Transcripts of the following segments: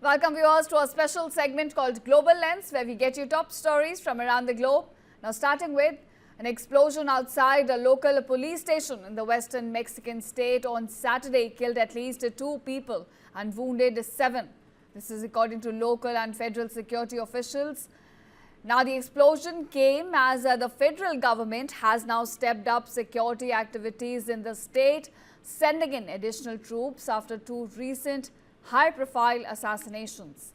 Welcome viewers to a special segment called Global Lens, where we get you top stories from around the globe. Now starting with an explosion outside a local police station in the western Mexican state on Saturday killed at least 2 people and wounded 7. This is according to local and federal security officials. Now the explosion came as the federal government has now stepped up security activities in the state, sending in additional troops after 2 recent high-profile assassinations.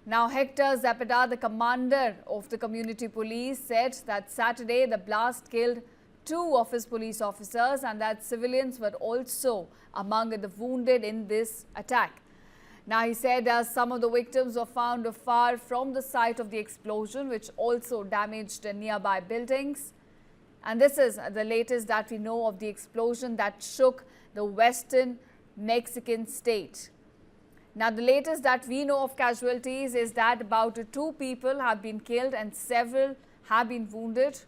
Now, Hector Zapata, the commander of the community police, said that Saturday the blast killed 2 of his police officers and that civilians were also among the wounded in this attack. Now, he said some of the victims were found far from the site of the explosion, which also damaged nearby buildings. And this is the latest that we know of the explosion that shook the western Mexican state. Now, the latest that we know of casualties is that about 2 people have been killed and several have been wounded.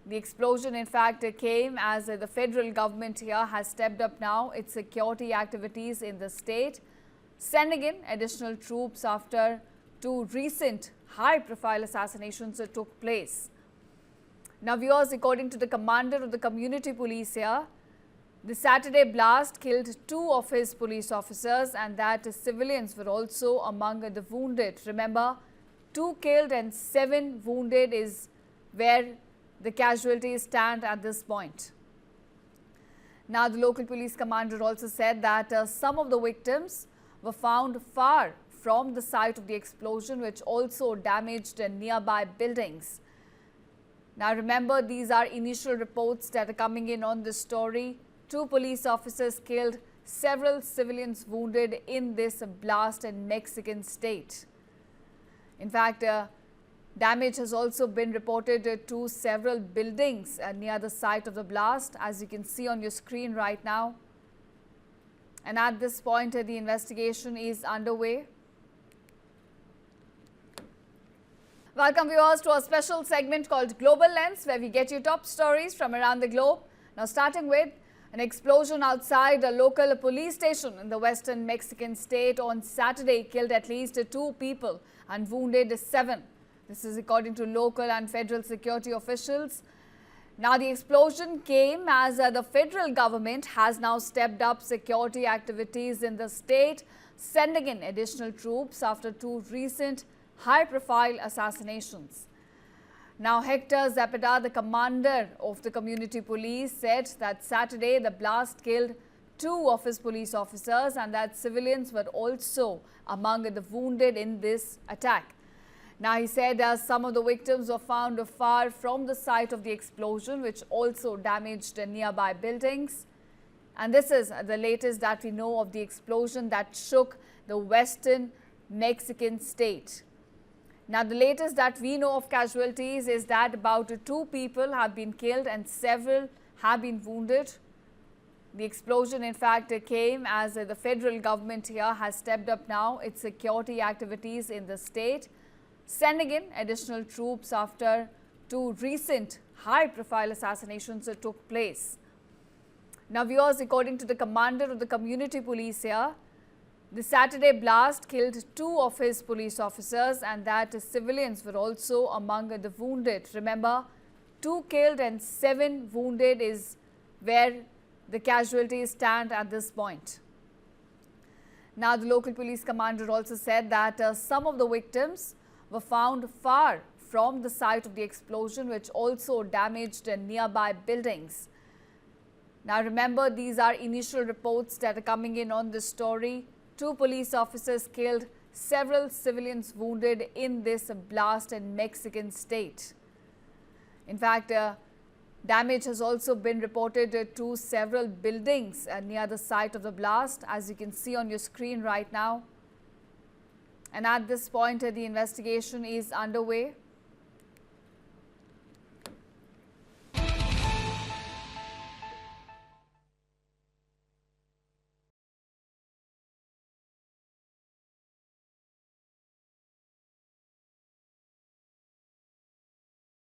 The explosion, in fact, came as the federal government here has stepped up now its security activities in the state, sending in additional troops after 2 recent high-profile assassinations took place. Now, viewers, according to the commander of the community police here, the Saturday blast killed 2 of his police officers and that civilians were also among the wounded. Remember, 2 killed and 7 wounded is where the casualties stand at this point. Now, the local police commander also said that some of the victims were found far from the site of the explosion, which also damaged nearby buildings. Now, remember, these are initial reports that are coming in on this story. 2 police officers killed, several civilians wounded in this blast in Mexican state. In fact, damage has also been reported to several buildings near the site of the blast, as you can see on your screen right now. And at this point, the investigation is underway. Welcome viewers to a special segment called Global Lens, where we get you top stories from around the globe. Now starting with an explosion outside a local police station in the western Mexican state on Saturday killed at least 2 people and wounded 7. This is according to local and federal security officials. Now, the explosion came as the federal government has now stepped up security activities in the state, sending in additional troops after 2 recent high-profile assassinations. Now, Hector Zapata, the commander of the community police, said that Saturday the blast killed 2 of his police officers and that civilians were also among the wounded in this attack. Now, he said some of the victims were found far from the site of the explosion, which also damaged nearby buildings. And this is the latest that we know of the explosion that shook the western Mexican state. Now, the latest that we know of casualties is that about 2 people have been killed and several have been wounded. The explosion, in fact, came as the federal government here has stepped up now its security activities in the state, sending in additional troops after 2 recent high-profile assassinations took place. Now, viewers, according to the commander of the community police here, the Saturday blast killed 2 of his police officers and that civilians were also among the wounded. Remember, 2 killed and 7 wounded is where the casualties stand at this point. Now, the local police commander also said that some of the victims were found far from the site of the explosion, which also damaged nearby buildings. Now, remember, these are initial reports that are coming in on this story. 2 police officers killed, several civilians wounded in this blast in Mexican state. In fact, damage has also been reported to several buildings near the site of the blast, as you can see on your screen right now. And at this point, the investigation is underway.